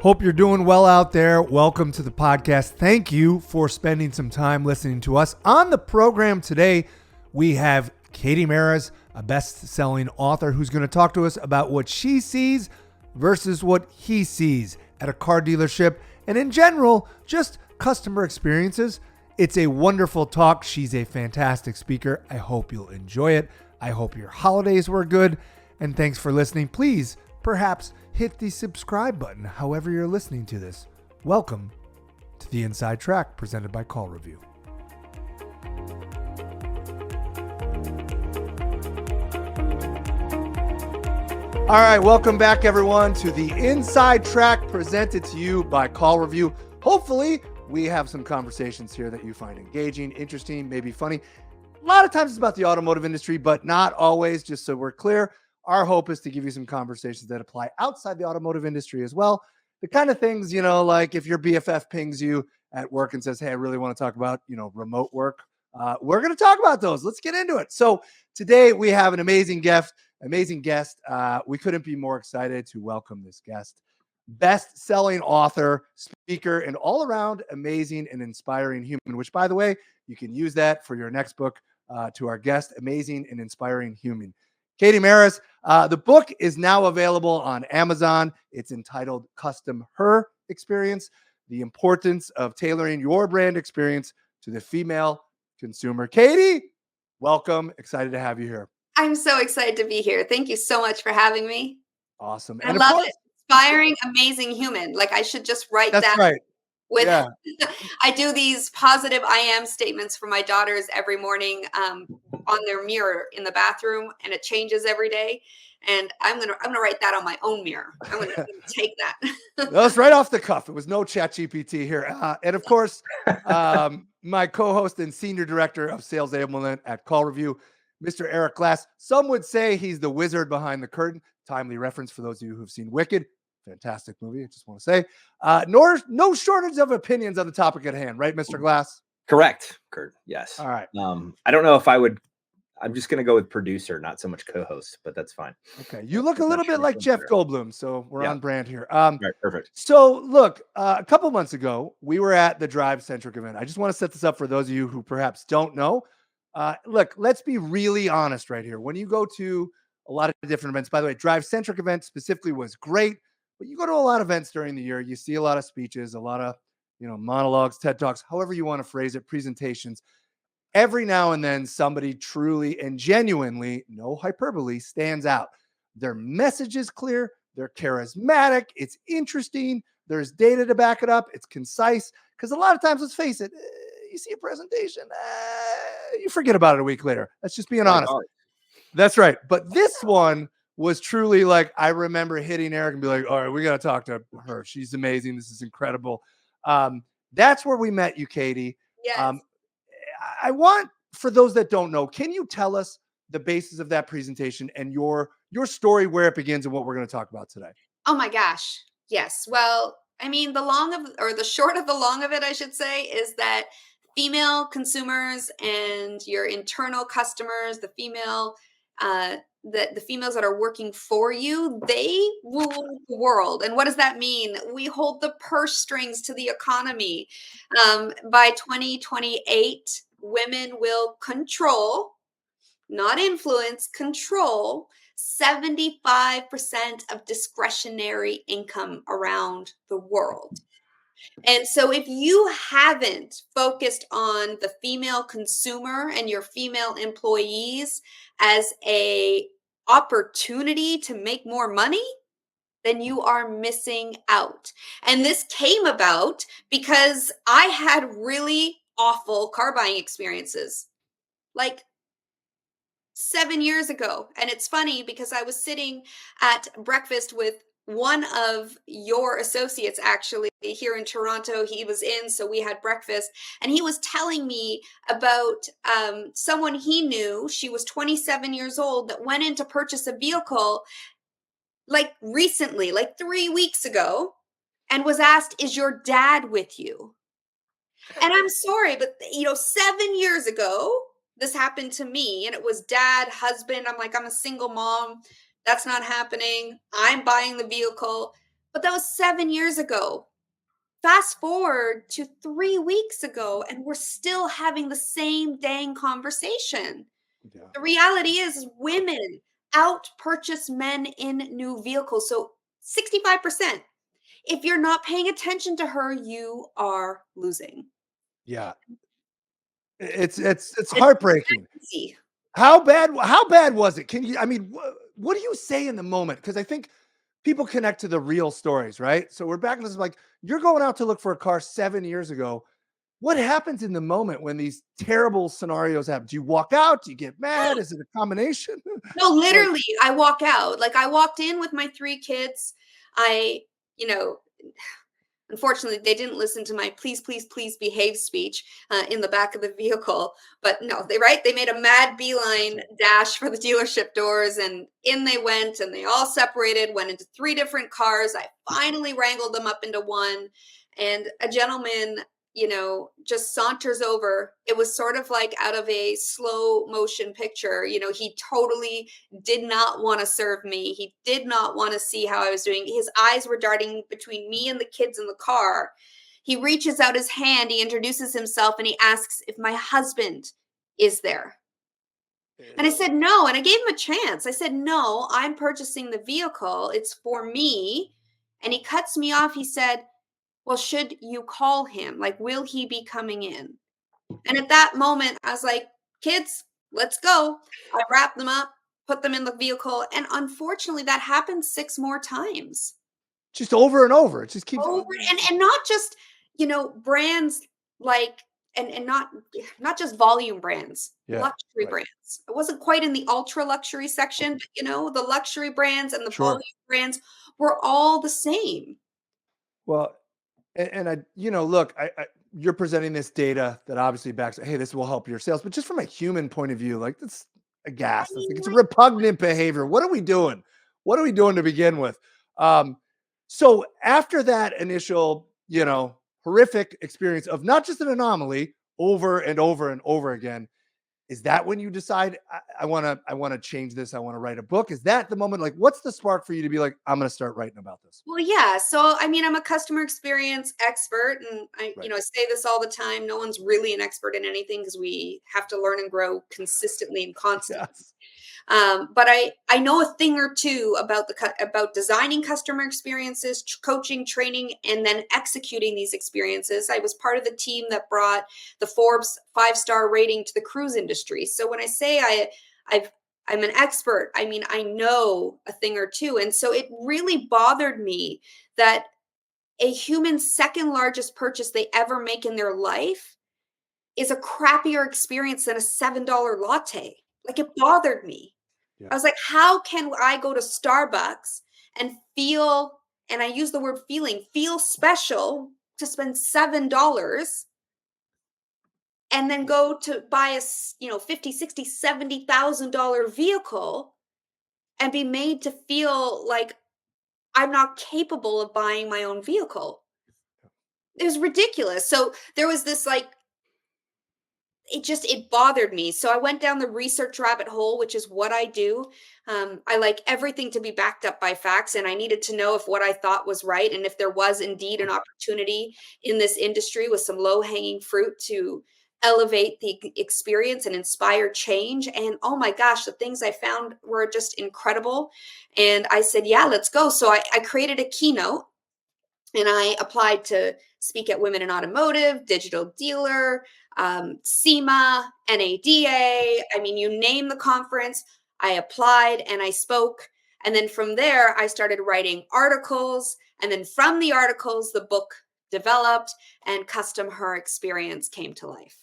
Hope you're doing well out there. Welcome to the podcast. Thank you for spending some time listening to us. On the program today, we have Katie Maras, a best-selling author who's going to talk to us about what she sees versus what he sees at a car dealership and in general, just customer experiences. It's a wonderful talk. She's a fantastic speaker. I hope you'll enjoy it. I hope your holidays were good. And thanks for listening. Please, perhaps hit the subscribe button however you're listening to this. Welcome to the Inside Track presented by CallRevu. All right, welcome back everyone to the Inside Track presented to you by CallRevu. Hopefully, we have some conversations here that you find engaging, interesting, maybe funny. A lot of times it's about the automotive industry, but not always, just so we're clear. Our hope is to give you some conversations that apply outside the automotive industry as well. The kind of things, like if your BFF pings you at work and says, hey, I really want to talk about, remote work. We're going to talk about those. Let's get into it. So today we have an amazing guest. We couldn't be more excited to welcome this guest. Best-selling author, speaker, and all-around amazing and inspiring human, which, by the way, you can use that for your next book to our guest, Amazing and Inspiring Human. Katie Maras, the book is now available on Amazon. It's entitled CustomHER Experience, the importance of tailoring your brand experience to the female consumer. Katie, welcome. Excited to have you here. I'm so excited to be here. Thank you so much for having me. Awesome. I love it. Inspiring, amazing human. Like I should just write that. That's right. Yeah. I do these positive I am statements for my daughters every morning on their mirror in the bathroom, and it changes every day. And I'm gonna write that on my own mirror. I'm gonna take that. That was right off the cuff. It was no ChatGPT here. And of course, my co-host and senior director of sales enablement at CallRevu, Mr. Eric Glass. Some would say he's the wizard behind the curtain. Timely reference for those of you who've seen Wicked. Fantastic movie, I just want to say. No shortage of opinions on the topic at hand, right, Mr. Glass? Correct, Kurt. Yes. All right. I don't know if I would. I'm just going to go with producer, not so much co-host, but that's fine. Okay. You look a little bit like Jeff Goldblum, so we're on brand here. Right, perfect. So look, a couple months ago, we were at the Drive Centric event. I just want to set this up for those of you who perhaps don't know. Look, let's be really honest right here. When you go to a lot of different events, by the way, Drive Centric event specifically was great. But you go to a lot of events during the year, you see a lot of speeches, a lot of, monologues, TED Talks, however you want to phrase it, presentations. Every now and then somebody truly and genuinely, no hyperbole, stands out. Their message is clear, they're charismatic, it's interesting, there's data to back it up, it's concise. Because a lot of times, let's face it, you see a presentation, you forget about it a week later. That's just being honest. That's right. But this one was truly like, I remember hitting Eric and be like, all right, we got to talk to her. She's amazing. This is incredible. That's where we met you, Katie. Yes. I want, for those that don't know, can you tell us the basis of that presentation and your story, where it begins and what we're going to talk about today? Oh my gosh. Yes. Well, I mean, the short of the long of it, I should say, is that female consumers and your internal customers, the females that are working for you, they rule the world. And what does that mean? We hold the purse strings to the economy. By 2028, women will control, not influence, control 75% of discretionary income around the world. And so if you haven't focused on the female consumer and your female employees as a opportunity to make more money, then you are missing out. And this came about because I had really awful car buying experiences like 7 years ago. And it's funny because I was sitting at breakfast with one of your associates actually here in Toronto. He was in, so we had breakfast, and he was telling me about someone he knew. She was 27 years old that went in to purchase a vehicle like recently, like 3 weeks ago, and was asked, "Is your dad with you?" And I'm sorry, but 7 years ago, this happened to me, and it was dad, husband. I'm like, I'm a single mom. That's not happening. I'm buying the vehicle. But that was 7 years ago. Fast forward to 3 weeks ago, and we're still having the same dang conversation. Yeah. The reality is, women out purchase men in new vehicles. So 65%. If you're not paying attention to her, you are losing. Yeah. It's It's heartbreaking. easy. How bad was it? Can you I mean, what do you say in the moment? Because I think people connect to the real stories, right? So we're back in this like you're going out to look for a car 7 years ago. What happens in the moment when these terrible scenarios happen? Do you walk out? Do you get mad? Is it a combination? No, Like, literally, I walk out. Like, I walked in with my 3 kids. I, you know, unfortunately, they didn't listen to my "please, please, please behave" speech, in the back of the vehicle. But no, they made a mad beeline dash for the dealership doors, and in they went, and they all separated, went into 3 different cars. I finally wrangled them up into one, and a gentleman, just saunters over. It was sort of like out of a slow motion picture. He totally did not want to serve me. He did not want to see how I was doing. His eyes were darting between me and the kids in the car. He reaches out his hand, he introduces himself, and he asks if my husband is there. And I said, no. And I gave him a chance. I said, no, I'm purchasing the vehicle. It's for me. And he cuts me off. He said, well, should you call him? Like, will he be coming in? And at that moment, I was like, kids, let's go. I wrapped them up, put them in the vehicle. And unfortunately, that happened 6 more times just over and over. It just keeps over, and not just, brands like, and not just volume brands, yeah, luxury right. brands. I wasn't quite in the ultra luxury section, but the luxury brands and the volume Sure. brands were all the same. Well, and I, look, you're presenting this data that obviously backs, hey, this will help your sales, but just from a human point of view, like that's I aghast. mean, It's a like, repugnant behavior. What are we doing? What are we doing to begin with? Um, so after that initial, horrific experience of not just an anomaly over and over and over again, is that when you decide I want to change this? I want to write a book. Is that the moment? Like, what's the spark for you to be like, I'm going to start writing about this? well, yeah. So, I mean, I'm a customer experience expert, and Right. I say this all the time. No one's really an expert in anything because we have to learn and grow consistently and constantly. Yes. But I know a thing or two about about designing customer experiences, coaching, training, and then executing these experiences. I was part of the team that brought the Forbes 5-star rating to the cruise industry. So when I say I'm an expert, I mean I know a thing or two. And so it really bothered me that a human's second largest purchase they ever make in their life is a crappier experience than a $7 latte. Like, it bothered me. Yeah. I was like, how can I go to Starbucks and feel, and I use the word feeling, feel special to spend $7 and then go to buy a 50, 60, $70,000 vehicle and be made to feel like I'm not capable of buying my own vehicle. It was ridiculous. So there was this like, it bothered me. So I went down the research rabbit hole, which is what I do. I like everything to be backed up by facts, and I needed to know if what I thought was right and if there was indeed an opportunity in this industry with some low hanging fruit to elevate the experience and inspire change. And oh my gosh, the things I found were just incredible. And I said, yeah, let's go. So I created a keynote, and I applied to speak at Women in Automotive, Digital Dealer, SEMA, NADA. I mean, you name the conference, I applied and I spoke. And then from there, I started writing articles. And then from the articles, the book developed, and CustomHER Experience came to life.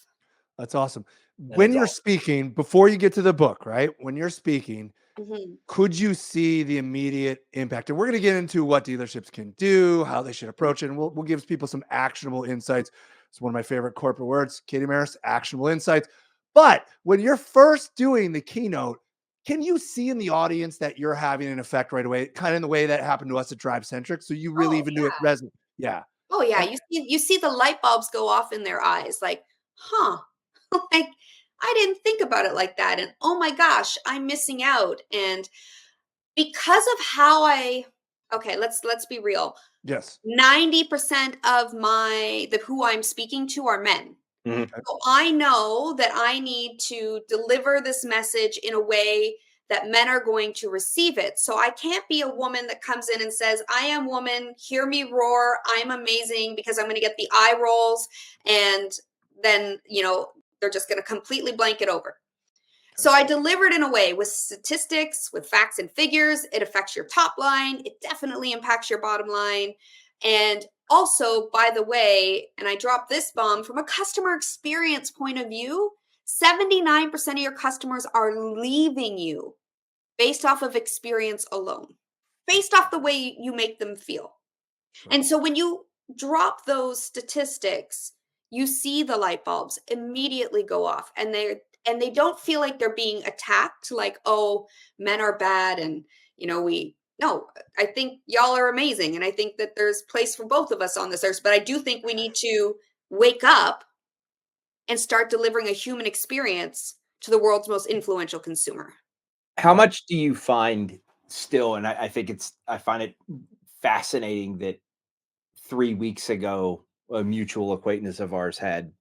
That's awesome. That When is you're all. speaking, before you get to the book, right? When you're speaking, Mhm. could you see the immediate impact? And we're going to get into what dealerships can do, how they should approach it, and we'll give people some actionable insights. It's one of my favorite corporate words, Katie Maris, actionable insights. But when you're first doing the keynote, can you see in the audience that you're having an effect right away, kind of in the way that happened to us at Drive Centric? So you really Oh, even knew it yeah. resonant. Yeah. Oh, yeah. And You see the light bulbs go off in their eyes, like, huh, like, I didn't think about it like that. And oh my gosh, I'm missing out. And because of how I Okay, let's be real. Yes. 90% of who I'm speaking to are men. Mhm. Okay. So I know that I need to deliver this message in a way that men are going to receive it. So I can't be a woman that comes in and says, I am woman, hear me roar, I'm amazing, because I'm going to get the eye rolls. And then, they're just going to completely blanket over. Okay. So I delivered in a way with statistics, with facts and figures. It affects your top line. It definitely impacts your bottom line. And also, by the way, and I dropped this bomb from a customer experience point of view, 79% of your customers are leaving you based off of experience alone, based off the way you make them feel. Sure. And so when you drop those statistics, you see the light bulbs immediately go off, and they don't feel like they're being attacked like, oh, men are bad, and we no, I think y'all are amazing, and I think that there's place for both of us on this earth, but I do think we need to wake up and start delivering a human experience to the world's most influential consumer. How much do you find still, and I find it fascinating that 3 weeks ago, a mutual acquaintance of ours had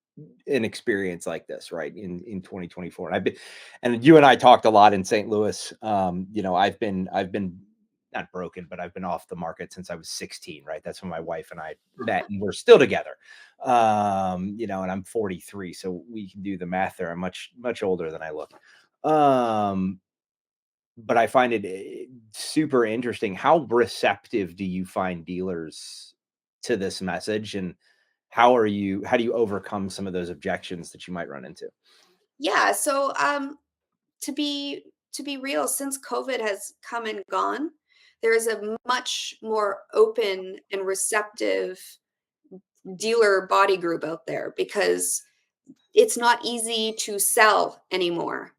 an experience like this, right, in 2024, and you and I talked a lot in St. Louis. I've been not broken, but I've been off the market since I was 16, right? That's when my wife and I met, and we're still together. And I'm 43, so we can do the math there. I'm much, much older than I look. Um, but I find it super interesting. How receptive do you find dealers to this message, and how do you overcome some of those objections that you might run into? Yeah, so to be real, since COVID has come and gone, there is a much more open and receptive dealer body group out there, because it's not easy to sell anymore.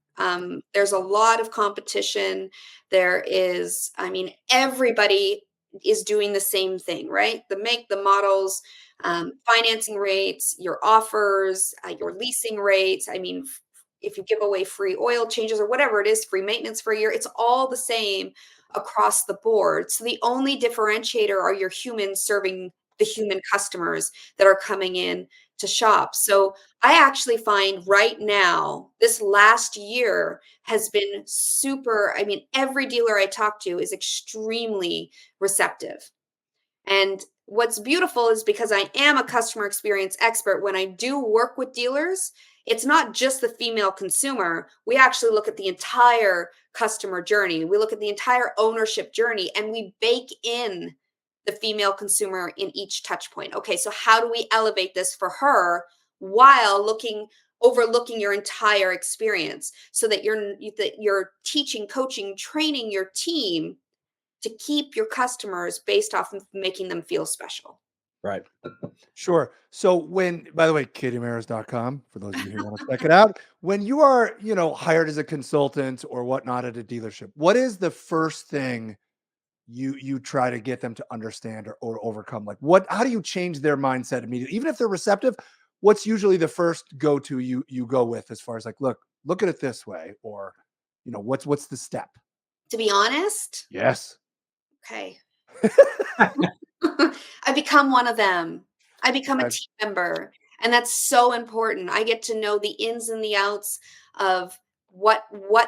There's a lot of competition. There is, I mean, everybody is doing the same thing, right? The make, the models, financing rates, your offers, your leasing rates. I mean, if you give away free oil changes or whatever it is, free maintenance for a year, it's all the same across the board. So the only differentiator are your humans serving the human customers that are coming in to shop. So I actually find right now, this last year has been super. I mean, every dealer I talk to is extremely receptive. And what's beautiful is, because I am a customer experience expert, when I do work with dealers, it's not just the female consumer. We actually look at the entire customer journey. We look at the entire ownership journey, and we bake in the female consumer in each touch point. Okay, so how do we elevate this for her while overlooking your entire experience, so that you're teaching, coaching, training your team to keep your customers based off of making them feel special. Right. Sure. So by the way, katiemeras.com, for those of you who want to check it out, when you are, hired as a consultant or whatnot at a dealership, what is the first thing you try to get them to understand or overcome? Like how do you change their mindset immediately? Even if they're receptive, what's usually the first go-to you go with, as far as like, look at it this way, or, what's the step? To be honest, Yes. okay, I become one of them. I become a Okay. team member, and that's so important. I get to know the ins and the outs of what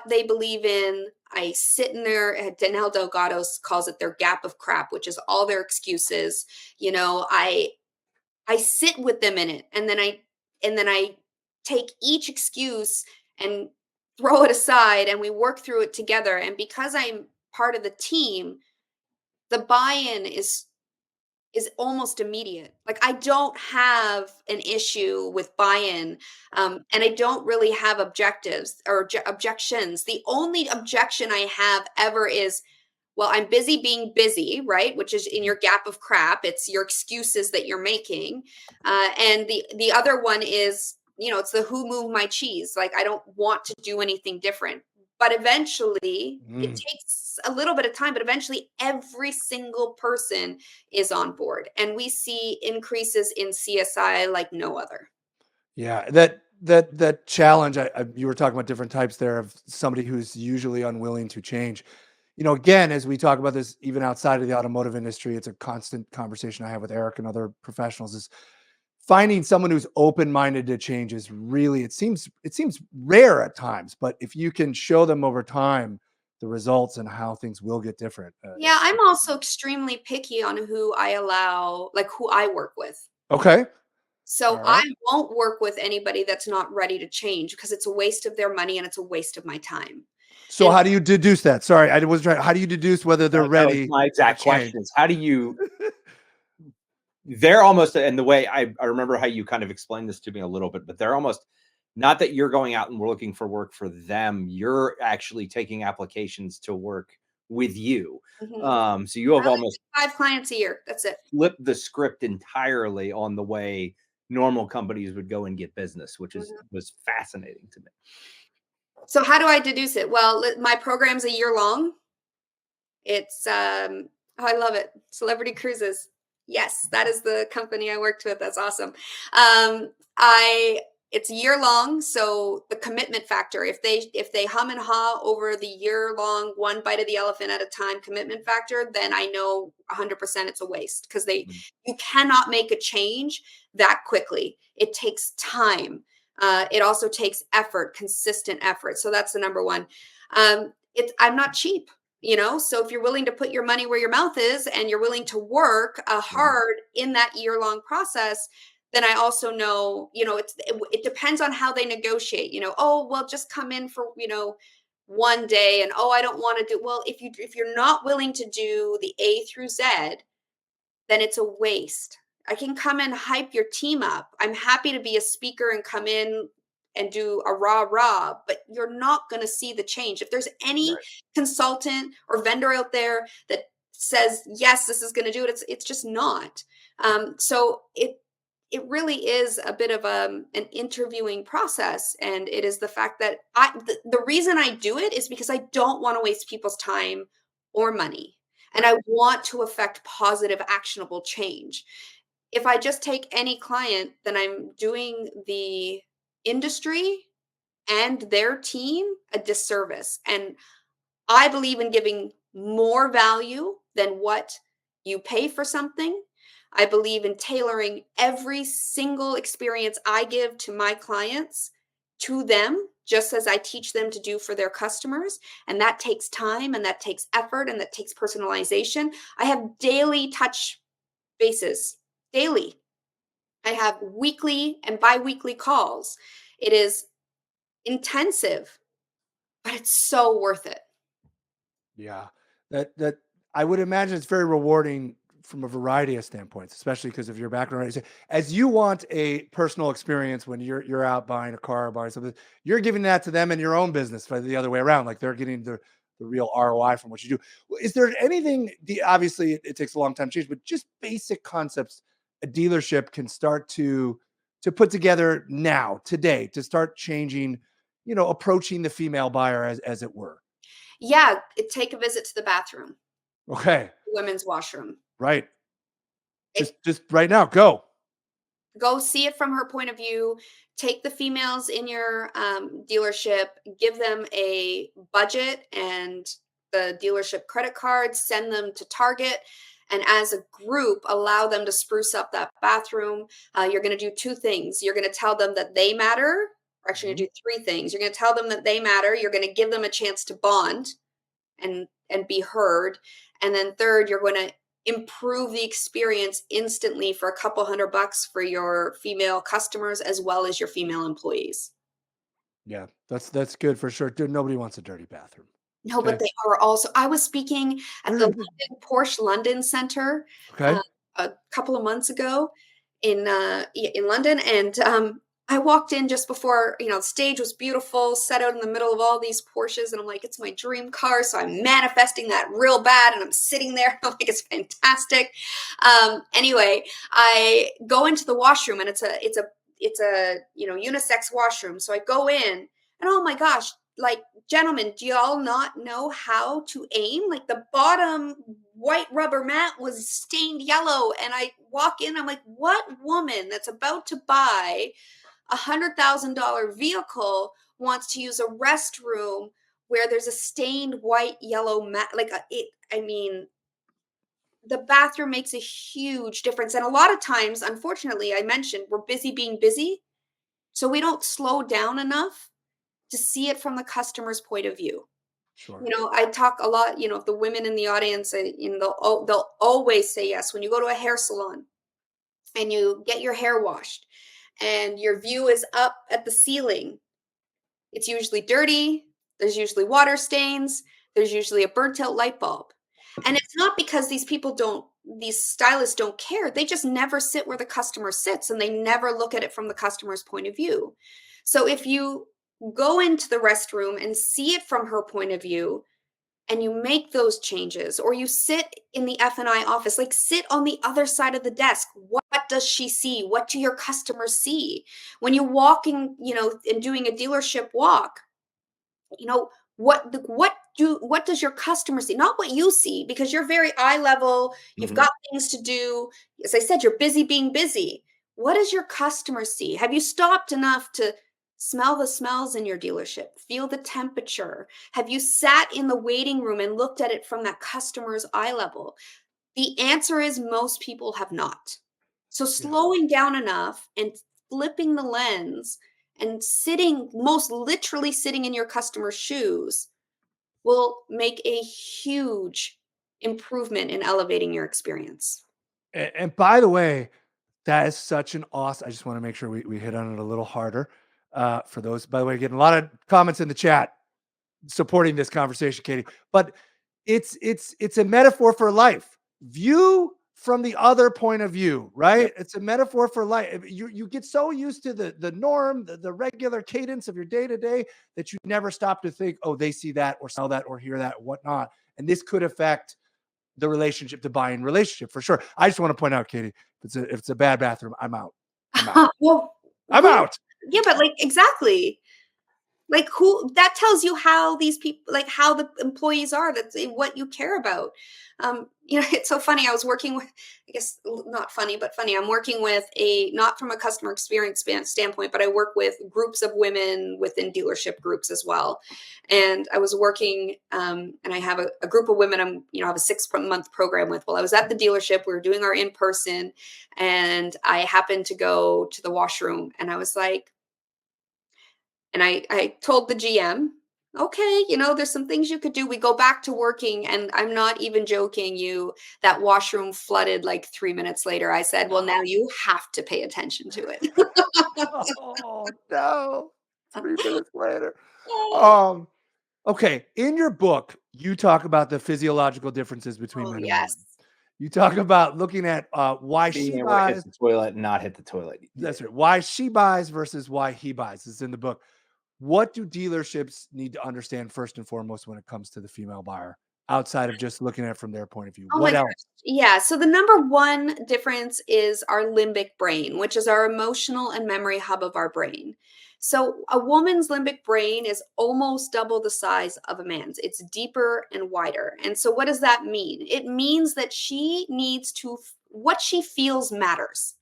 they believe in. I sit in there. Danielle Delgado calls it their gap of crap, which is all their excuses. I sit with them in it, and then I take each excuse and throw it aside, and we work through it together. And because I'm part of the team, the buy-in is almost immediate. Like, I don't have an issue with buy-in, and I don't really have objections. The only objection I have ever is, well, I'm busy being busy, right? Which is in your gap of crap. It's your excuses that you're making. And the other one is, it's the who moved my cheese. Like, I don't want to do anything different. But eventually, it Mm. takes a little bit of time, but eventually every single person is on board. And we see increases in CSI like no other. Yeah, that challenge. You were talking about different types there of somebody who's usually unwilling to change. again, as we talk about this, even outside of the automotive industry, it's a constant conversation I have with Eric and other professionals is finding someone who's open-minded to change is really, it seems rare at times, but if you can show them over time the results and how things will get different, Yeah, I'm also extremely picky on who I allow, like who I work with. okay. So All right. I won't work with anybody that's not ready to change because it's a waste of their money and it's a waste of my time. So And how do you deduce that? Sorry, I was trying. How do you deduce whether they're That was ready my to exact change? question is how do you they're almost and the way I remember how you kind of explained this to me a little bit, but they're almost not that you're going out and we're looking for work for them. You're actually taking applications to work with you. Mhm. So you have I only almost do 5 clients a year. That's it. flipped the script entirely on the way normal companies would go and get business, which is Mhm. was fascinating to me. So how do I deduce it? Well, my program's a year long. It's oh, I love it. Celebrity Cruises. Yes, that is the company I worked with. That's awesome. I It's year long, so the commitment factor. If they hum and haw over the year long, one bite of the elephant at a time commitment factor, then I know 100% it's a waste because they Mm, you cannot make a change that quickly. It takes time. It also takes effort, consistent effort. So that's the number one. I'm not cheap, so if you're willing to put your money where your mouth is and you're willing to work mhm. hard in that year long process, then I also know, it depends on how they negotiate. Oh, well, just come in for, one day, and oh, I don't want to do. Well, if you're not willing to do the A through Z, then it's a waste. I can come and hype your team up. I'm happy to be a speaker and come in and do a rah rah, but you're not going to see the change. If there's any Right. consultant or vendor out there that says yes, this is going to do it, it's just not. So it really is a bit of an interviewing process, and it is the fact that the reason I do it is because I don't want to waste people's time or money, and Right. I want to affect positive, actionable change. If I just take any client, then I'm doing the industry and their team a disservice. And I believe in giving more value than what you pay for something. I believe in tailoring every single experience I give to my clients to them, just as I teach them to do for their customers. And that takes time and that takes effort and that takes personalization. I have daily touch bases, daily. I have weekly and bi weekly calls. It is intensive, but it's so worth it. Yeah, that I would imagine it's very rewarding from a variety of standpoints, especially because of your background. As you want a personal experience when you're out buying a car or buying something, you're giving that to them in your own business, but the other way around, like they're getting the real ROI from what you do. Is there anything? Obviously, it takes a long time to change, but just basic concepts a dealership can start to put together now, today, to start changing, approaching the female buyer as it were. Yeah, take a visit to the bathroom, Okay. women's washroom. Right. It Just right now, go. Go see it from her point of view. Take the females in your dealership, give them a budget and the dealership credit card, send them to Target, and as a group, allow them to spruce up that bathroom. You're going to do two things. You're going to tell them that they matter. We're actually going to Mhm. do three things. You're going to tell them that they matter. You're going to give them a chance to bond and be heard, and then third, you're going to improve the experience instantly for a couple $100 for your female customers as well as your female employees. Yeah, that's good for sure. Dude, nobody wants a dirty bathroom. No, but Okay. they are also. I was speaking at the London Porsche London Center Okay. a couple of months ago in London, and I walked in just before, the stage was beautiful, set out in the middle of all these Porsches, and I'm like, it's my dream car, so I'm manifesting that real bad, and I'm sitting there, I'm like, it's fantastic. Anyway, I go into the washroom, and it's a unisex washroom, so I go in, and oh my gosh, like, gentlemen, do y'all not know how to aim? Like, the bottom white rubber mat was stained yellow. And I walk in, I'm like, what woman that's about to buy $100,000 vehicle wants to use a restroom where there's a stained white, yellow mat, like I mean, the bathroom makes a huge difference. And a lot of times, unfortunately, I mentioned we're busy being busy. So we don't slow down enough to see it from the customer's point of view. Sure. You know, I talk a lot, you know, the women in the audience, they'll always say yes. When you go to a hair salon and you get your hair washed and your view is up at the ceiling, it's usually dirty, there's usually water stains, there's usually a burnt out light bulb. And it's not because these stylists don't care. They just never sit where the customer sits and they never look at it from the customer's point of view. So if you go into the restroom and see it from her point of view, and you make those changes, or you sit in the F&I office, like sit on the other side of the desk. What does she see? What do your customers see? When you're walking, you know, and doing a dealership walk, you know, what does your customer see? Not what you see, because you're very eye level, you've Mhm. got things to do. As I said, you're busy being busy. What does your customer see? Have you stopped enough to smell the smells in your dealership, feel the temperature? Have you sat in the waiting room and looked at it from that customer's eye level? The answer is most people have not. So Yeah. slowing down enough and flipping the lens and sitting, most literally sitting in your customer's shoes, will make a huge improvement in elevating your experience. And by the way, that is such an awesome. I just want to make sure we hit on it a little harder. For those, by the way, getting a lot of comments in the chat supporting this conversation, Katie. But it's a metaphor for life. View from the other point of view, right? Yep. It's a metaphor for life. You get so used to the norm, the regular cadence of your day to day that you never stop to think, oh, they see that or smell that or hear that, whatnot. And this could affect the relationship, the buying relationship for sure. I just want to point out, Katie, if it's a bad bathroom, I'm out. I'm out. Well, I'm who out. yeah, but, like, exactly. Like, who that tells you how these people, like, how the employees are, that's what you care about. You know, it's so funny, I was working with, I guess, not funny, but funny, I'm working with not from a customer experience standpoint, but I work with groups of women within dealership groups as well. And I was working, and I have a group of women I have a 6-month program with. Well, I was at the dealership, we were doing our in-person, and I happened to go to the washroom, and I was like, and I told the GM, okay, you know, there's some things you could do. We go back to working, and I'm not even joking you, that washroom flooded like 3 minutes later. I said, well, now you have to pay attention to it. Oh no. 3 minutes later. Um, okay. In your book, you talk about the physiological differences between Oh, men and women. yes. You talk about looking at why Being she able to hit buys. the toilet and not hit the toilet. Yeah. That's right. Why she buys versus why he buys. It's in the book. What do dealerships need to understand first and foremost when it comes to the female buyer, outside of just looking at it from their point of view? Oh my What gosh. else? Yeah. So the number one difference is our limbic brain, which is our emotional and memory hub of our brain. So a woman's limbic brain is almost double the size of a man's. It's deeper and wider. And so what does that mean? It means that she needs to, what she feels matters.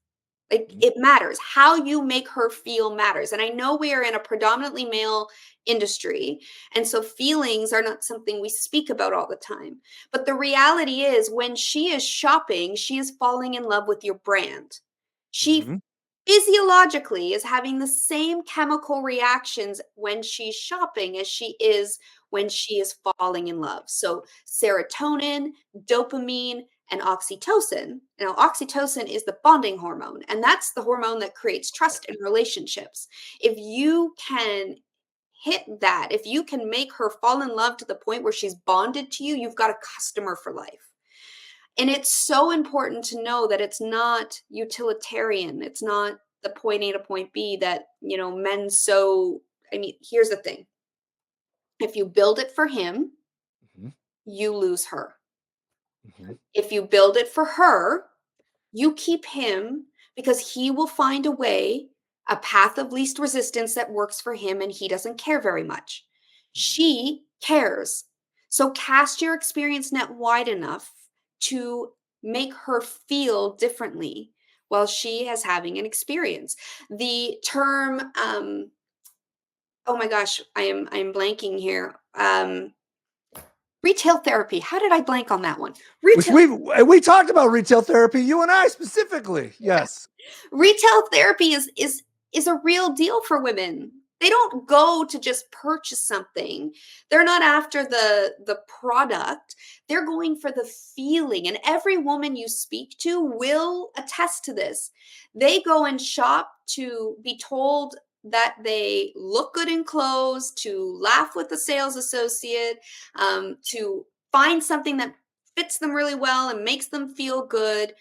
Like, Mhm, it matters. How you make her feel matters. And I know we are in a predominantly male industry. And so feelings are not something we speak about all the time. But the reality is, when she is shopping, she is falling in love with your brand. She mhm, physiologically is having the same chemical reactions when she's shopping as she is when she is falling in love. So, serotonin, dopamine, and oxytocin. Now, oxytocin is the bonding hormone, and that's the hormone that creates trust in relationships. If you can hit that, if you can make her fall in love to the point where she's bonded to you, you've got a customer for life. And it's so important to know that it's not utilitarian. It's not the point A to point B that, you know, men so, I mean, here's the thing. If you build it for him, mhm, you lose her. mhm, If you build it for her, you keep him, because he will find a way, a path of least resistance that works for him, and he doesn't care very much. mhm. She cares. So cast your experience net wide enough to make her feel differently while she is having an experience. The term, oh my gosh, I am blanking here. um, retail therapy. How did I blank on that one? Which Retail we talked about retail therapy, you and I specifically. Yes. retail therapy is a real deal for women. They don't go to just purchase something. They're not after the product. They're going for the feeling. And every woman you speak to will attest to this. They go and shop to be told that they look good in clothes, to laugh with the sales associate, to find something that fits them really well and makes them feel good.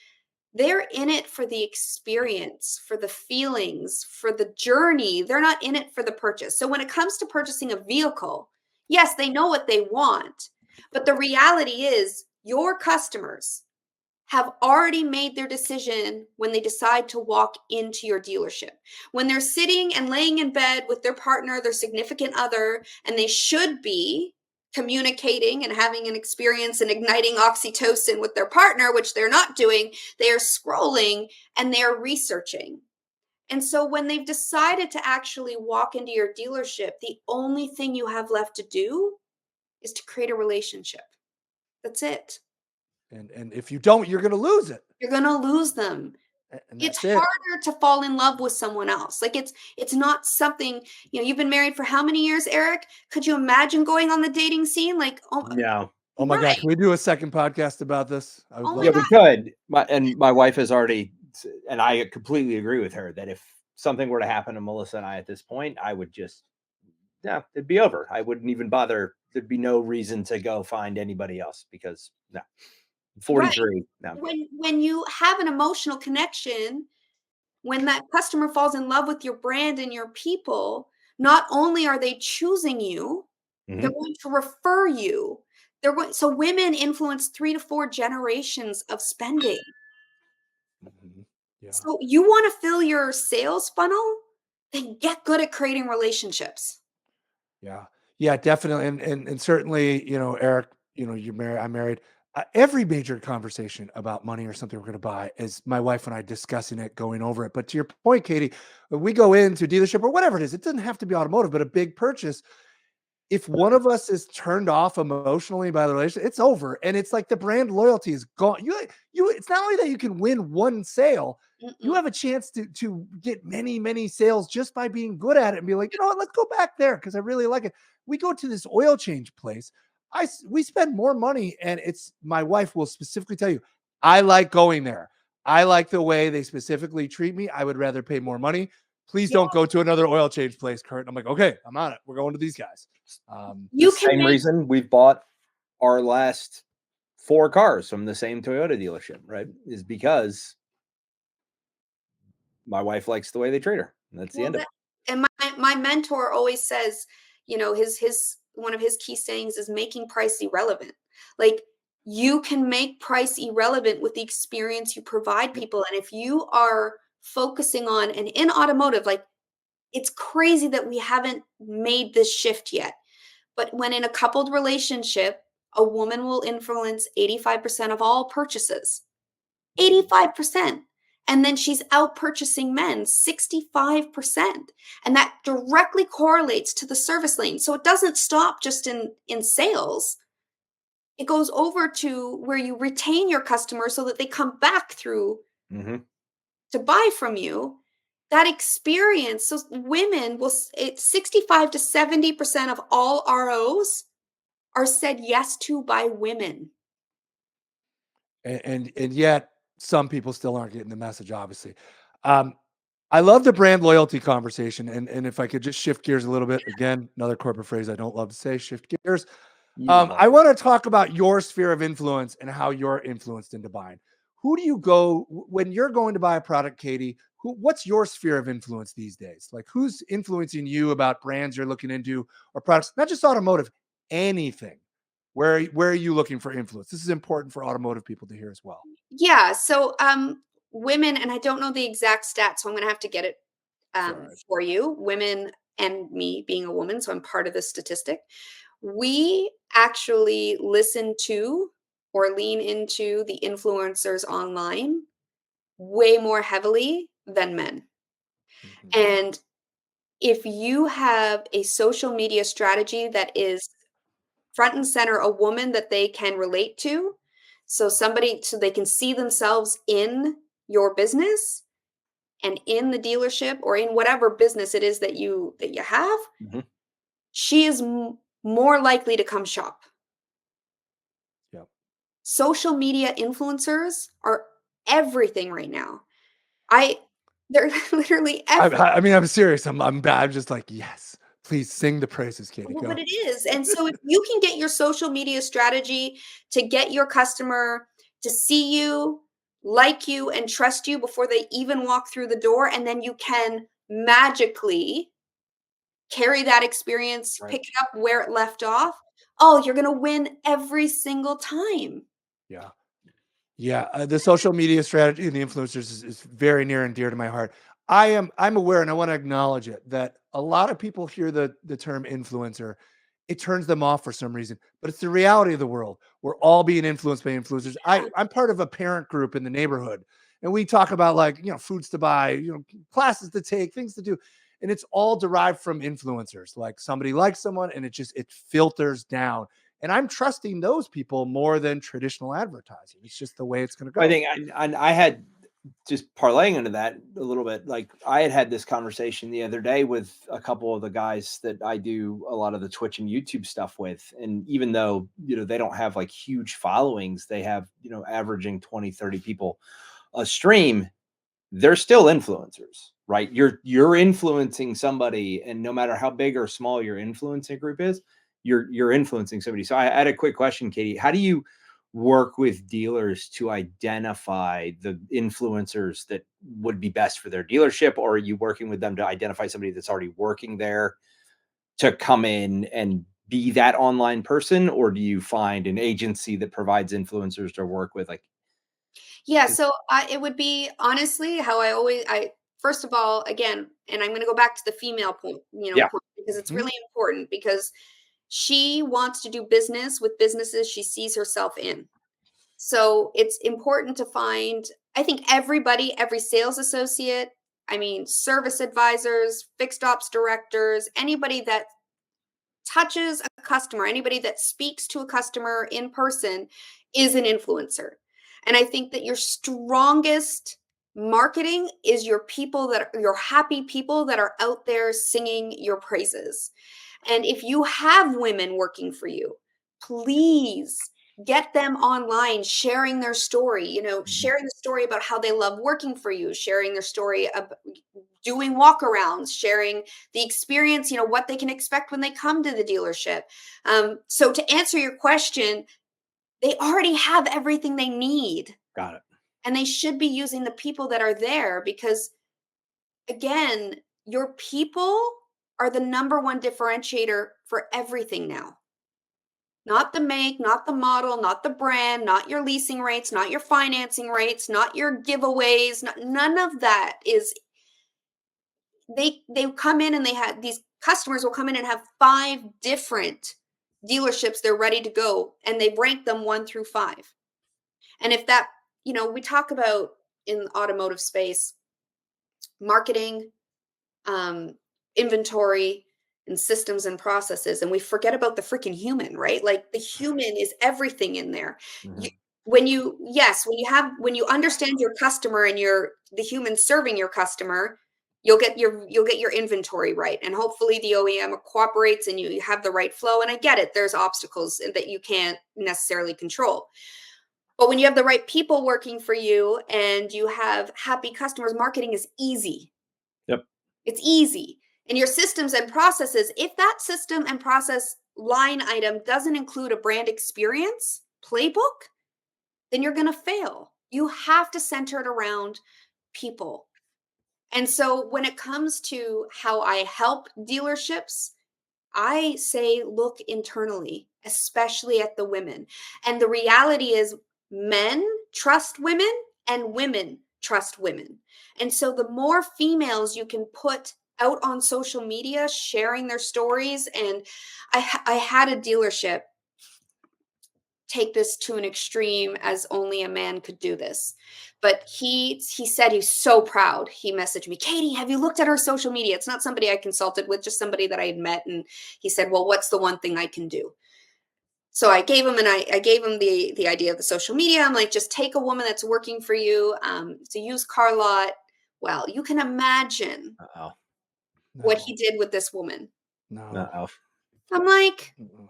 They're in it for the experience, for the feelings, for the journey. They're not in it for the purchase. So when it comes to purchasing a vehicle, yes, they know what they want, but the reality is your customers have already made their decision when they decide to walk into your dealership. When they're sitting and laying in bed with their partner, their significant other, and they should be communicating and having an experience and igniting oxytocin with their partner, which they're not doing, they are scrolling and they're researching. And so when they've decided to actually walk into your dealership, the only thing you have left to do is to create a relationship. That's it. And if you don't, you're going to lose it. You're going to lose them. And It's that's it. harder to fall in love with someone else. Like it's not something, you've been married for how many years, Eric? Could you imagine going on the dating scene? Like, oh, No. Oh my right. God. Can we do a second podcast about this? I would Oh love my Yeah, to. we could. My wife has already, and I completely agree with her that if something were to happen to Melissa and I at this point, I would just, yeah, it'd be over. I wouldn't even bother. There'd be no reason to go find anybody else because no, Right. 43. No, I'm good. When you have an emotional connection, when that customer falls in love with your brand and your people, not only are they choosing you, they're Mhm. going to refer you. So women influence 3 to 4 generations of spending. Mhm. Yeah. So you want to fill your sales funnel? Then get good at creating relationships. Yeah. Yeah, definitely. And certainly, Eric, you're married, I'm married. Every major conversation about money or something we're going to buy is my wife and I discussing it, going over it. But to your point, Katie, when we go into a dealership or whatever it is, it doesn't have to be automotive, but a big purchase. If one of us is turned off emotionally by the relationship, it's over. And it's like the brand loyalty is gone. It's not only that you can win one sale, you Mm-mm. have a chance to get many, many sales just by being good at it and be like, you know what, let's go back there because I really like it. We go to this oil change place. We spend more money, and it's my wife will specifically tell you, I like going there. I like the way they specifically treat me. I would rather pay more money. Please Yeah, don't go to another oil change place, Kurt. I'm like, okay, I'm on it. We're going to these guys. The you can same make reason we've bought our last 4 cars from the same Toyota dealership, right? Is because my wife likes the way they treat her. And that's the well end of that it. and my mentor always says, his one of his key sayings is making price irrelevant. Like you can make price irrelevant with the experience you provide people. And if you are focusing on and in automotive, like it's crazy that we haven't made this shift yet. But when in a coupled relationship, a woman will influence 85% of all purchases. 85%. And then she's out purchasing men 65%. And that directly correlates to the service lane. So it doesn't stop just in sales. It goes over to where you retain your customers so that they come back through Mhm. to buy from you. That experience, so women will, it's 65 to 70% of all ROs are said yes to by women. And yet some people still aren't getting the message, obviously. Um, I love the brand loyalty conversation. And if I could just shift gears a little bit, again, another corporate phrase I don't love to say, shift gears. You love I it. want to talk about your sphere of influence and how you're influenced into buying. Who do you go when you're going to buy a product, Katie? What's your sphere of influence these days? Like who's influencing you about brands you're looking into or products, not just automotive, anything. Where are you looking for influence? This is important for automotive people to hear as well. Yeah. So women, and I don't know the exact stats, so I'm gonna have to get it It's all right. for you. Women and me being a woman, so I'm part of this statistic. We actually listen to or lean into the influencers online way more heavily than men. Mhm. And if you have a social media strategy that is front and center a woman that they can relate to. So somebody, so they can see themselves in your business and in the dealership or in whatever business it is that you have, Mhm. she is more likely to come shop. Yeah. Social media influencers are everything right now. I they're literally everything. I mean, I'm serious. I'm just like, yes, please sing the praises, Katie. Well, Go. but it is. And so if you can get your social media strategy to get your customer to see you, like you, and trust you before they even walk through the door, and then you can magically carry that experience, Right. pick it up where it left off. Oh, you're going to win every single time. Yeah. Yeah, the social media strategy and the influencers is very near and dear to my heart. I'm aware, and I want to acknowledge it that a lot of people hear the term influencer, it turns them off for some reason. But it's the reality of the world. We're all being influenced by influencers. I'm part of a parent group in the neighborhood, and we talk about like foods to buy, classes to take, things to do, and it's all derived from influencers. Like somebody likes someone, and it filters down. And I'm trusting those people more than traditional advertising. It's just the way it's going to I go. think I had just parlaying into that a little bit. Like I had this conversation the other day with a couple of the guys that I do a lot of the Twitch and YouTube stuff with. And even though, they don't have like huge followings, they have, averaging 20, 30 people a stream, they're still influencers, right? You're influencing somebody, and no matter how big or small your influencing group is, you're influencing somebody. So I had a quick question, Katie. How do you work with dealers to identify the influencers that would be best for their dealership? Or are you working with them to identify somebody that's already working there to come in and be that online person? Or do you find an agency that provides influencers to work with? Like, Yeah, so it would be honestly how I first of all, again, and I'm going to go back to the female point, yeah. point because it's Mhm. really important because she wants to do business with businesses she sees herself in. So it's important to find, I think everybody, every sales associate, I mean, service advisors, fixed ops directors, anybody that touches a customer, anybody that speaks to a customer in person is an influencer. And I think that your strongest marketing is your people that your happy people that are out there singing your praises. And if you have women working for you, please get them online sharing their story, Mhm. sharing the story about how they love working for you, sharing their story of doing walkarounds, sharing the experience, what they can expect when they come to the dealership. So to answer your question, they already have everything they need, Got it. and they should be using the people that are there because, again, your people are the number one differentiator for everything now. Not the make, not the model, not the brand, not your leasing rates, not your financing rates, not your giveaways. None of that is. They come in and they have these customers will come in and have 5 different dealerships they're ready to go, and they rank them 1 through 5. And if that, we talk about in the automotive space, marketing, um, inventory, and systems and processes, and we forget about the freaking human, right? Like the human is everything in there. You, Mhm. when you understand your customer and the human serving your customer, you'll get your inventory right, and hopefully the OEM cooperates and you have the right flow. And I get it, there's obstacles that you can't necessarily control. But when you have the right people working for you and you have happy customers, marketing is easy. Yep. It's easy. And your systems and processes, if that system and process line item doesn't include a brand experience playbook, then you're going to fail. You have to center it around people. And so when it comes to how I help dealerships, I say look internally, especially at the women. And the reality is, men trust women and women trust women. And so the more females you can put out on social media sharing their stories, and I had a dealership take this to an extreme as only a man could do this. But he said he's so proud. He messaged me, Katie, have you looked at her social media? It's not somebody I consulted with, just somebody that I had met. And he said, well, what's the one thing I can do? So I gave him I gave him the idea of the social media. I'm like, just take a woman that's working for you. It's a used car lot. Well, you can imagine Uh-oh. what No, he did with this woman. no. Uh-oh. I'm like, Mm-mm.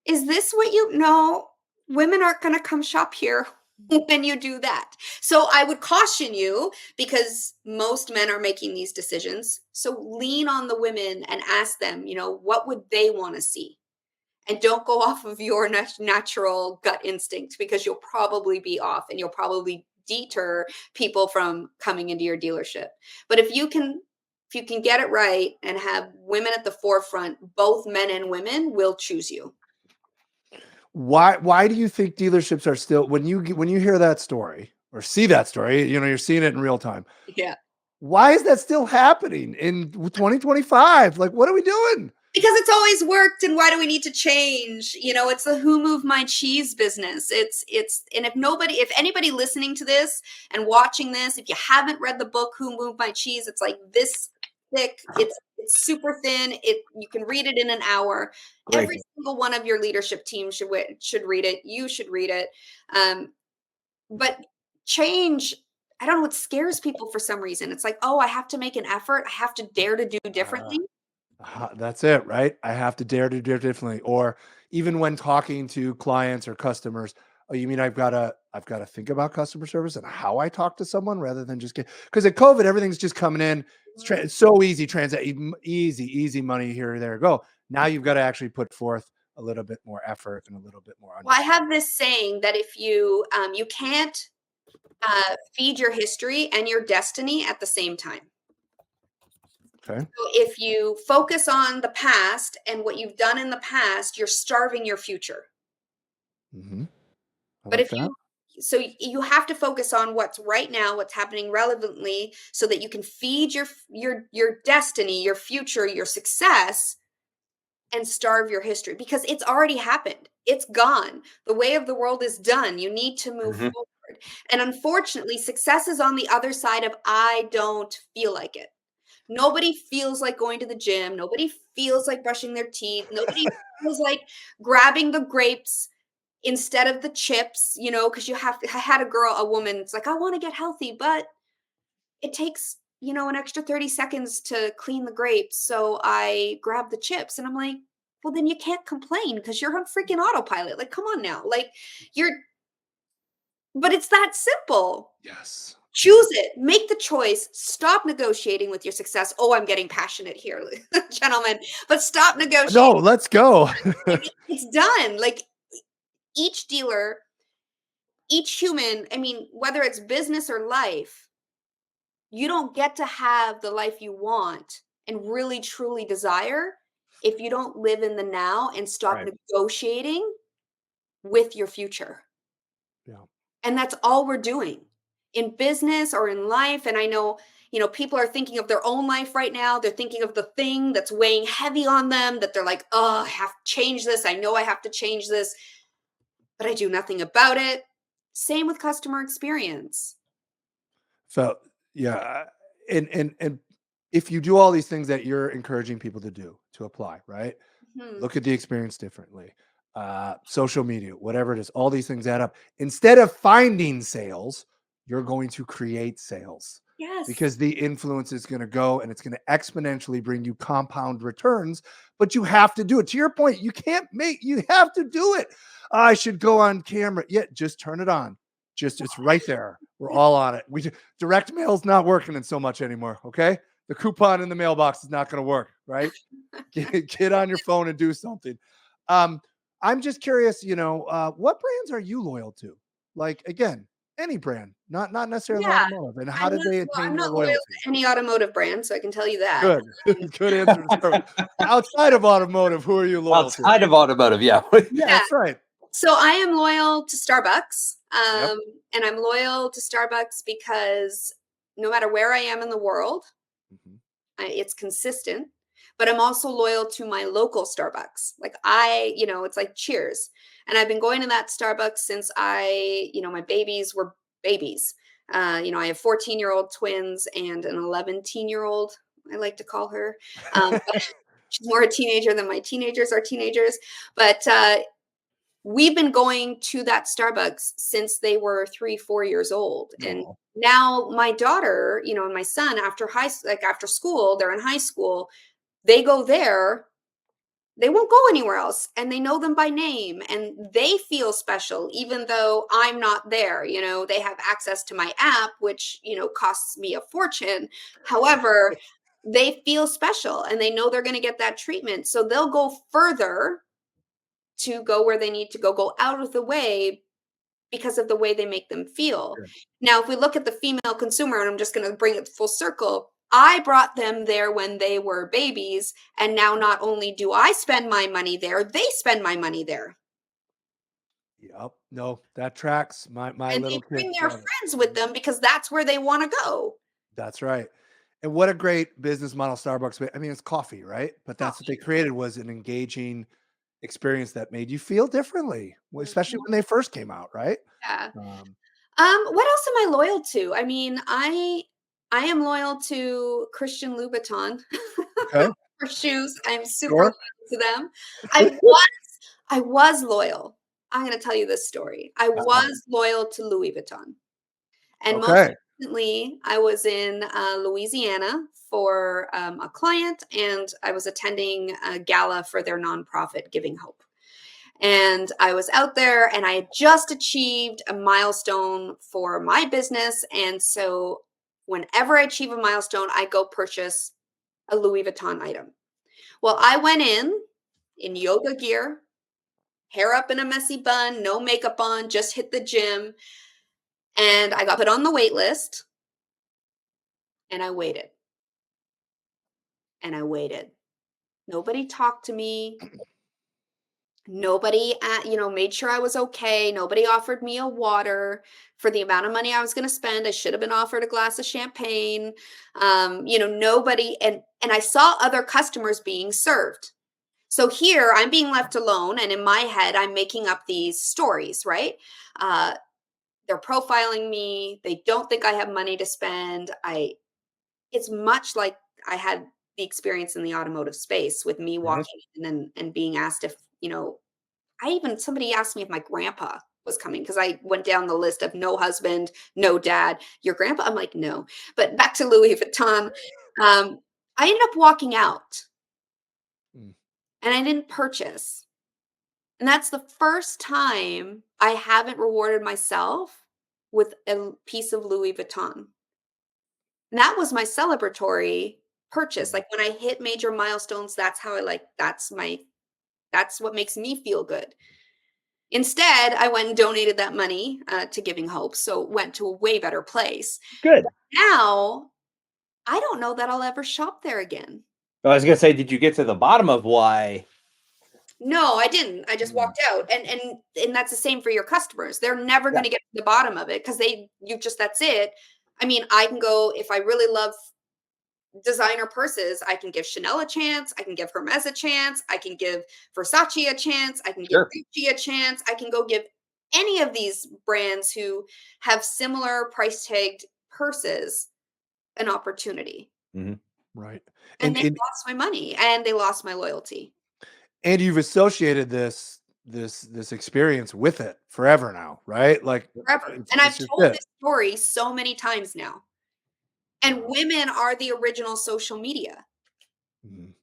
is this what you know? Women aren't going to come shop here when you do that. So I would caution you because most men are making these decisions. So lean on the women and ask them, what would they want to see? And don't go off of your natural gut instinct because you'll probably be off and you'll probably deter people from coming into your dealership. But if you can get it right and have women at the forefront, both men and women will choose you. Why do you think dealerships are still when you hear that story or see that story, you're seeing it in real time. Yeah. Why is that still happening in 2025? Like, what are we doing? Because it's always worked, and why do we need to change? It's the who moved my cheese business. And if anybody listening to this and watching this, if you haven't read the book Who Moved My Cheese, it's like this thick. It's super thin. You can read it in an hour. Great. Every single one of your leadership team should read it. You should read it. But change, I don't know, it scares people for some reason. It's like, oh, I have to make an effort. I have to dare to do Uh, differently. that's it, right? I have to dare to do it differently. Or even when talking to clients or customers, oh, you mean I've got to think about customer service and how I talk to someone rather than just get because at COVID everything's just coming in. It's so easy, easy money here or there. Go now. You've got to actually put forth a little bit more effort and a little bit more Well, I understanding. have this saying that if you can't feed your history and your destiny at the same time. Okay. So if you focus on the past and what you've done in the past, you're starving your future. Mm-hmm. I But like if that. you have to focus on what's right now, what's happening relevantly, so that you can feed your destiny, your future, your success, and starve your history because it's already happened. It's gone. The way of the world is done. You need to move Mhm. forward. And unfortunately, success is on the other side of I don't feel like it. Nobody feels like going to the gym. Nobody feels like brushing their teeth. Nobody feels like grabbing the grapes instead of the chips, because I had a woman, it's like, I want to get healthy, but it takes, an extra 30 seconds to clean the grapes. So I grab the chips and I'm like, well, then you can't complain because you're on freaking autopilot. Like, come on now. Like, you're, but it's that simple. Yes. Choose it. Make the choice. Stop negotiating with your success. Oh, I'm getting passionate here, gentlemen, but stop No, negotiating. let's go. It's done. Like, each dealer, each human, I mean, whether it's business or life, you don't get to have the life you want and really truly desire if you don't live in the now and stop Right. negotiating with your future. Yeah. And that's all we're doing in business or in life. And I know, people are thinking of their own life right now. They're thinking of the thing that's weighing heavy on them that they're like, oh, I have to change this. I know I have to change this, but I do nothing about it. Same with customer experience. So yeah, and if you do all these things that you're encouraging people to do to apply, right? Mhm. Look at the experience differently. Social media, whatever it is, all these things add up. Instead of finding sales, you're going to create sales Yes. because the influence is going to go and it's going to exponentially bring you compound returns. But you have to do it. To your point, you have to do it. I should go on camera. Yeah, just turn it on. Just it's right there. We're all on it. Direct mail's not working in so much anymore. Okay. The coupon in the mailbox is not going to work, right? Get on your phone and do something. Um, I'm just curious, what brands are you loyal to? Like again, any brand, not necessarily Yeah. automotive. And how did they attain I'm your not loyal loyalty? to any automotive brand, so I can tell you that. Good, good answer to start with. Outside of automotive, who are you loyal to? Outside of automotive, yeah. Yeah, Yeah. that's right. So I am loyal to Starbucks. Yep. And I'm loyal to Starbucks because no matter where I am in the world, Mhm. it's consistent. But I'm also loyal to my local Starbucks. Like it's like Cheers. And I've been going to that Starbucks since my babies were babies. I have 14-year-old twins and an 11-year-old, I like to call her. But she's more a teenager than my teenagers are teenagers. But We've been going to that Starbucks since they were 3, 4 years old, and No. now my daughter, and my son after school, they're in high school, they go there, they won't go anywhere else, and they know them by name, and they feel special even though I'm not there. They have access to my app, which, costs me a fortune. However, they feel special and they know they're going to get that treatment. So they'll go further to go where they need to go out of the way because of the way they make them feel. Sure. Now, if we look at the female consumer, and I'm just going to bring it full circle, I brought them there when they were babies. And now not only do I spend my money there, they spend my money there. Yep. No, that tracks. My And they little bring kids their love it. friends with them because that's where they want to go. That's right. And what a great business model Starbucks. I mean, it's coffee, right? But that's what they created was an engaging experience that made you feel differently, especially Mhm. when they first came out, right? Yeah. Um, What else am I loyal to? I mean, I am loyal to Christian Louboutin okay, for shoes. I'm super sure. loyal to them. I was I was loyal. I'm going to tell you this story. I Uh-huh. was loyal to Louis Vuitton. And most Okay. recently, I was in Louisiana for a client, and I was attending a gala for their nonprofit, Giving Hope. And I was out there and I had just achieved a milestone for my business. And so whenever I achieve a milestone, I go purchase a Louis Vuitton item. Well, I went in yoga gear, hair up in a messy bun, no makeup on, just hit the gym. And I got put on the wait list and I waited and I waited. Nobody talked to me. Nobody, made sure I was okay. Nobody offered me a water for the amount of money I was going to spend. I should have been offered a glass of champagne. Nobody, and I saw other customers being served. So here I'm being left alone, and in my head I'm making up these stories, right? Uh, they're profiling me. They don't think I have money to spend. It's much like I had the experience in the automotive space with me Yes. walking in and being asked if, somebody asked me if my grandpa was coming because I went down the list of no husband, no dad. Your grandpa? I'm like, no. But back to Louis Vuitton. I ended up walking out Mm. and I didn't purchase. And that's the first time I haven't rewarded myself with a piece of Louis Vuitton. And that was my celebratory purchase. Mm. Like when I hit major milestones, that's how that's what makes me feel good. Instead, I went and donated that money to Giving Hope, so went to a way better place. Good. Now, I don't know that I'll ever shop there again. I was gonna say, did you get to the bottom of why? No, I didn't. I just Mm. walked out, and that's the same for your customers. They're never Yeah, going to get to the bottom of it because that's it. I mean, I can go if I really love designer purses. I can give Chanel a chance. I can give Hermes a chance. I can give Versace a chance. I can give sure. Gucci a chance. I can go give any of these brands who have similar price tagged purses an opportunity. Mhm. Right. And And they and lost my money and they lost my loyalty and you've associated this experience with it forever now, right? Like forever. it's And it's I've just told it. this story so many times now. And Wow. women are the original social media. Mhm.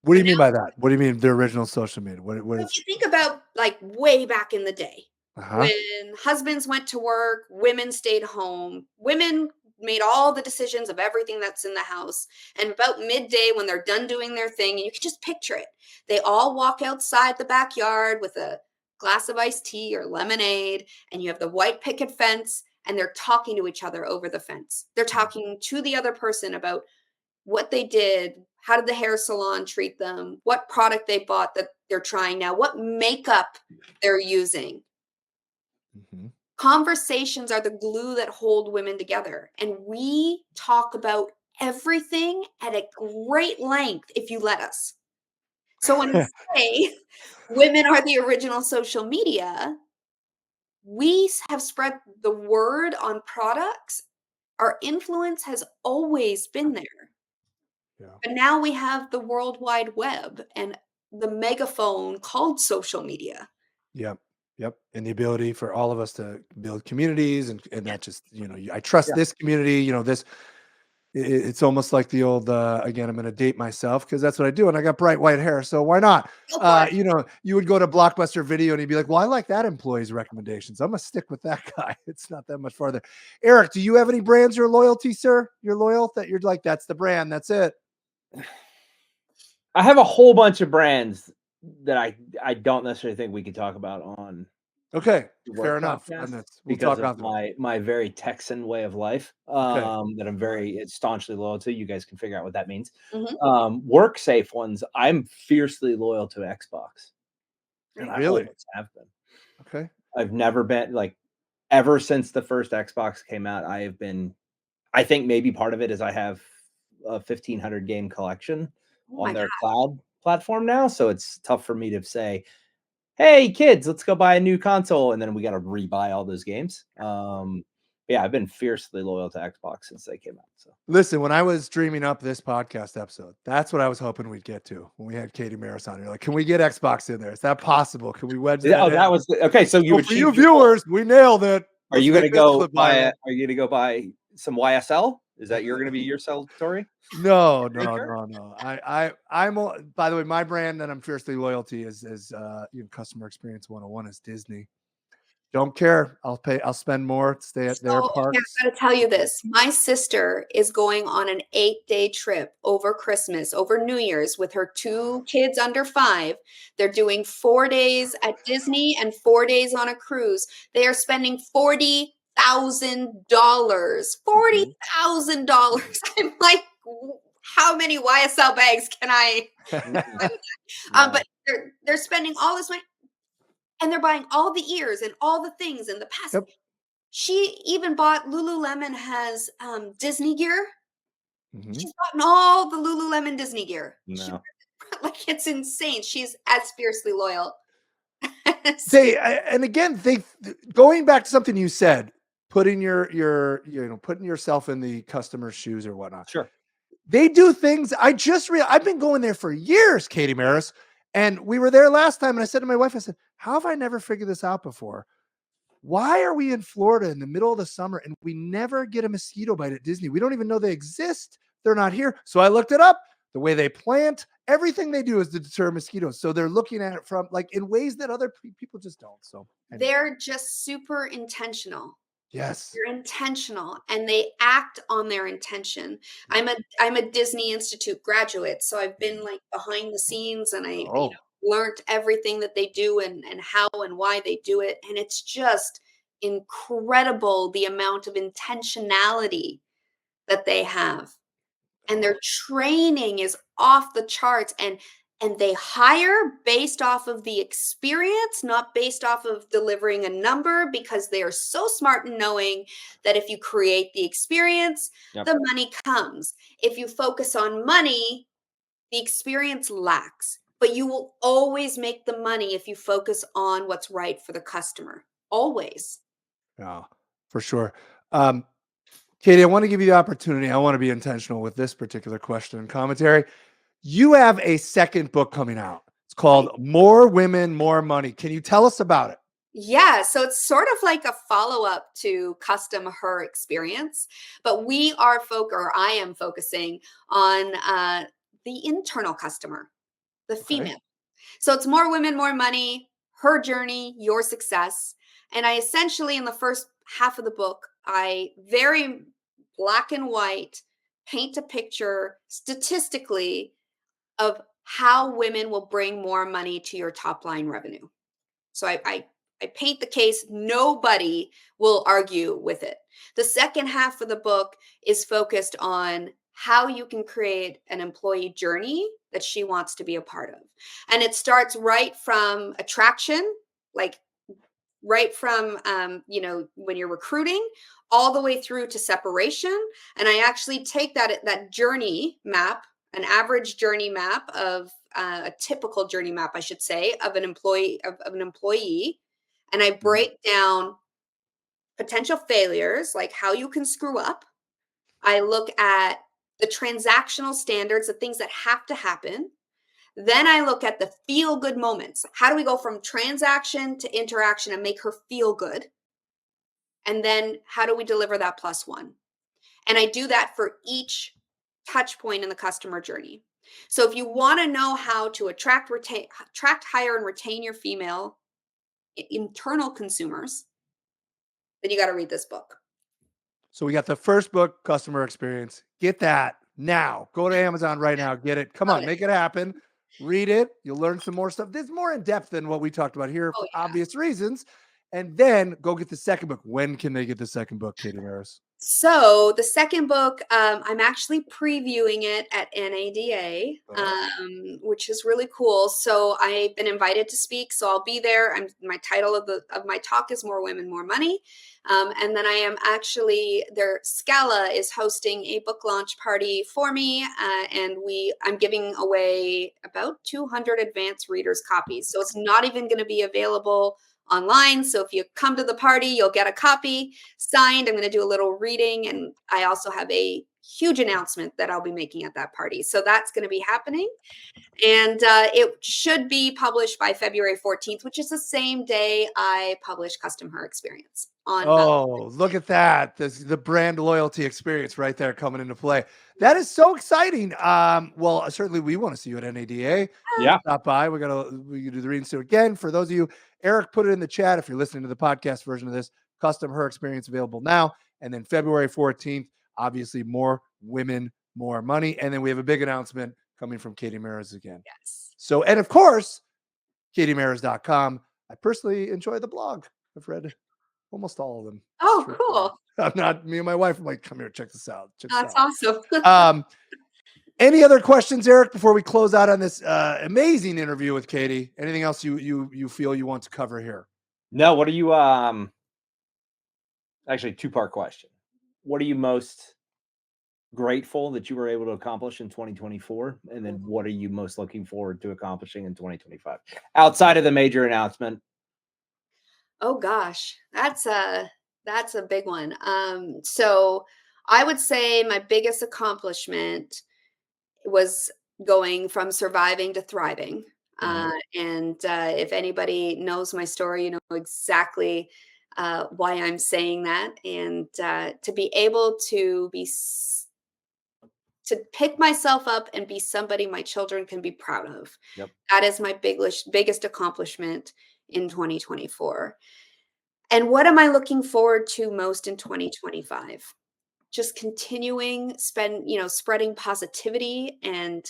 What do And you mean by that? What do you mean the original social media? What so if is you think about like way back in the day, uh-huh. when husbands went to work, women stayed home, women made all the decisions of everything that's in the house. And about midday, when they're done doing their thing, and you can just picture it, they all walk outside the backyard with a glass of iced tea or lemonade, and you have the white picket fence, and they're talking to each other over the fence. They're Mm. talking to the other person about what they did, how did the hair salon treat them, what product they bought that they're trying now, what makeup they're using. Mhm. Conversations are the glue that hold women together. And we talk about everything at a great length if you let us. So when I say women are the original social media, we have spread the word on products. Our influence has always been there. Yeah. But now we have the World Wide Web and the megaphone called social media. Yeah. Yep. And the ability for all of us to build communities and Yeah. that just, I trust Yeah. this community, this it's almost like the old again, I'm gonna date myself because that's what I do, and I got bright white hair, so why not? Go for it. You would go to Blockbuster Video and you'd be like, well, I like that employee's recommendations. I'm gonna stick with that guy. It's not that much farther. Eric, do you have any brands you're loyalty, sir? You're loyal that you're like, that's the brand, that's it. I have a whole bunch of brands that I don't necessarily think we could talk about on Okay, the fair work enough. And podcast that's we'll because talk of afterward. my very Texan way of life, Okay. that I'm All right. very staunchly loyal to. You guys can figure out what that means. Mhm. Work safe ones, I'm fiercely loyal to Xbox, and I Really? always have been. Okay. I've never been like ever since the first Xbox came out, I have been I think maybe part of it is I have a 1,500 game collection Oh my on god. their cloud platform now, so it's tough for me to say, "Hey, kids, let's go buy a new console," and then we gotta rebuy all those games. Yeah, I've been fiercely loyal to Xbox since they came out, so. Listen, when I was dreaming up this podcast episode, that's what I was hoping we'd get to when we had Katie Maris on. You're like, can we get Xbox in there? Is that possible? Can we wedge Yeah, that oh, in? that was the okay, so you So for you achieved your goal. viewers, we nailed it. Let's make this clip viral. Are you gonna go buy some YSL? Is that you're gonna be your celebratory No, no, drinker? no, no. By the way, my brand that I'm fiercely loyal to is customer experience 101 is Disney. Don't care. I'll spend more to stay at So, their okay, parks. I've got to tell you this. My sister is going on an 8-day trip over Christmas, over New Year's with her 2 kids under 5. They're doing 4 days at Disney and 4 days on a cruise. They are spending $40,000. Mhm. $40,000. I'm like, how many YSL bags can I Mm, but wow. they're spending all this money and they're buying all the ears and all the things in the past. Yep. She even bought Lululemon has, Disney gear. Mhm. She's gotten all the Lululemon Disney gear. She No. like, it's insane. She's as fiercely loyal. As And again, going back to something you said, putting putting yourself in the customer's shoes or whatnot. Sure. They do things. I've been going there for years, Katie Maris, and we were there last time. And I said to my wife, I said, "How have I never figured this out before? Why are we in Florida in the middle of the summer and we never get a mosquito bite at Disney? We don't even know they exist. They're not here." So I looked it up. The way they plant, everything they do is to deter mosquitoes. So they're looking at it from like in ways that other people just don't. So anyway, they're just super intentional. yes. They're intentional and they act on their intention. I'm a Disney Institute graduate, so I've been like behind the scenes and Oh, learned everything that they do and how and why they do it. And it's just incredible the amount of intentionality that they have. And their training is off the charts and they hire based off of the experience, not based off of delivering a number, because they are so smart in knowing that if you create the experience, Yep. the money comes. If you focus on money, the experience lacks. But you will always make the money if you focus on what's right for the customer. Always. yeah, for sure. Um, Katie, I want to give you the opportunity. I want to be intentional with this particular question and commentary. You have a second book coming out. It's Right. called More Women, More Money. Can you tell us about it? Yeah, so it's sort of like a follow-up to CustomHER Experience, but I am focusing on the internal customer, the Okay. female. So it's more women, more money, her journey, your success. And I essentially, in the first half of the book, I very black and white paint a picture statistically of how women will bring more money to your top line revenue. So I paint the case. Nobody will argue with it. The second half of the book is focused on how you can create an employee journey that she wants to be a part of. And it starts right from attraction, like right from when you're recruiting all the way through to separation. And I actually take that journey map, an average journey map of a typical journey map, I should say, of an employee, and I Mhm. break down potential failures, like how you can screw up. I look at the transactional standards, the things that have to happen. Then I look at the feel good moments. How do we go from transaction to interaction and make her feel good? And then how do we deliver that plus one? And I do that for each touch point in the customer journey. So if you want to know how to attract, hire, and retain your female internal consumers, then you got to read this book. So we got the first book, CustomHER Experience. Get that now. Go to Amazon right now. Get it. Come on, make it happen. Read it. You'll learn some more stuff. This is more in depth than what we talked about here for obvious reasons. And then go get the second book. When can they get the second book, Katie Maris? So the second book, I'm actually previewing it at NADA, which is really cool. So I've been invited to speak, so I'll be there. My title of my talk is More Women, More Money. And then I am actually there. Scala is hosting a book launch party for me, and I'm giving away about 200 advanced readers copies. So it's not even going to be available online. So if you come to the party, you'll get a copy signed. I'm going to do a little reading, and I also have a huge announcement that I'll be making at that party. So that's going to be happening. And it should be published by February 14th, which is the same day I publish CustomHER Experience. Look at that. The brand loyalty experience right there coming into play. That is so exciting. Well, certainly we want to see you at NADA. Yeah. Stop by. We can do the reading. So again, for those of you, Eric put it in the chat. If you're listening to the podcast version of this, CustomHER Experience available now. And then February 14th, obviously More Women, More Money. And then we have a big announcement coming from Katie Maris again. Yes. So, and of course, KatieMaris.com. I personally enjoy the blog. I've read almost all of them. Oh, cool. I'm not, me and my wife, I'm like, come here, check this out. That's awesome. Any other questions, Eric, before we close out on this amazing interview with Katie? Anything else you feel you want to cover here? No, what are you, actually 2-part question. What are you most grateful that you were able to accomplish in 2024? And then what are you most looking forward to accomplishing in 2025? Outside of the major announcement. Oh gosh, that's a big one. So I would say my biggest accomplishment was going from surviving to thriving. And if anybody knows my story, you know exactly why I'm saying that. And to be able to pick myself up and be somebody my children can be proud of. Yep. That is my biggest accomplishment in 2024. And what am I looking forward to most in 2025? Just continuing spreading positivity and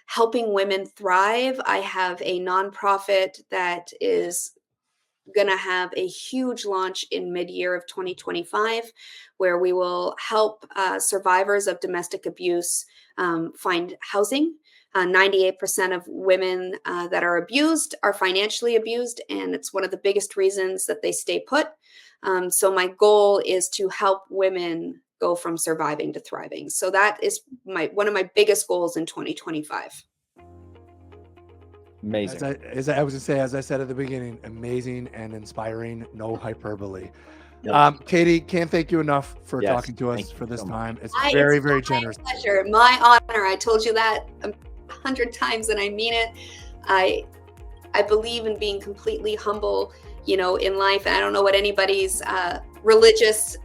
helping women thrive. I have a nonprofit that is going to have a huge launch in mid-year of 2025, where we will help survivors of domestic abuse find housing. 98% of women that are abused are financially abused, and it's one of the biggest reasons that they stay put. So my goal is to help women go from surviving to thriving. So that is one of my biggest goals in 2025. As Amazing. I was going to say, as I said at the beginning, amazing and inspiring, no hyperbole. Yep. Katie, can't thank you enough for talking to us for this time. It's very, very generous. My pleasure. My honor. I told you that 100 times and I mean it. I believe in being completely humble, in life. And I don't know what anybody's religious,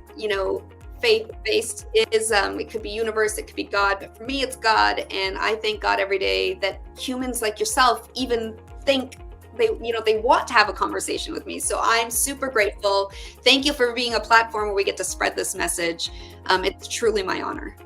faith-based is. It could be universe, it could be God, but for me it's God. And I thank God every day that humans like yourself even think they want to have a conversation with me. So I'm super grateful. Thank you for being a platform where we get to spread this message. It's truly my honor.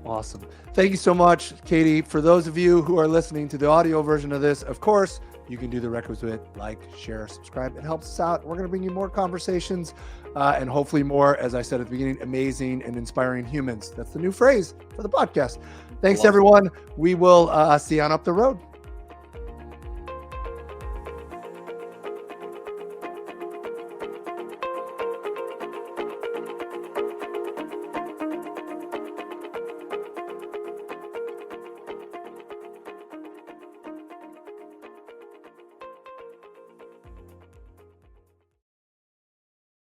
Awesome. Thank you so much, Katie. For those of you who are listening to the audio version of this, of course, you can do the requisite like, share, subscribe. It helps us out. We're going to bring you more conversations and hopefully more, as I said at the beginning, amazing and inspiring humans. That's the new phrase for the podcast. Thanks, everyone. We will see you on up the road.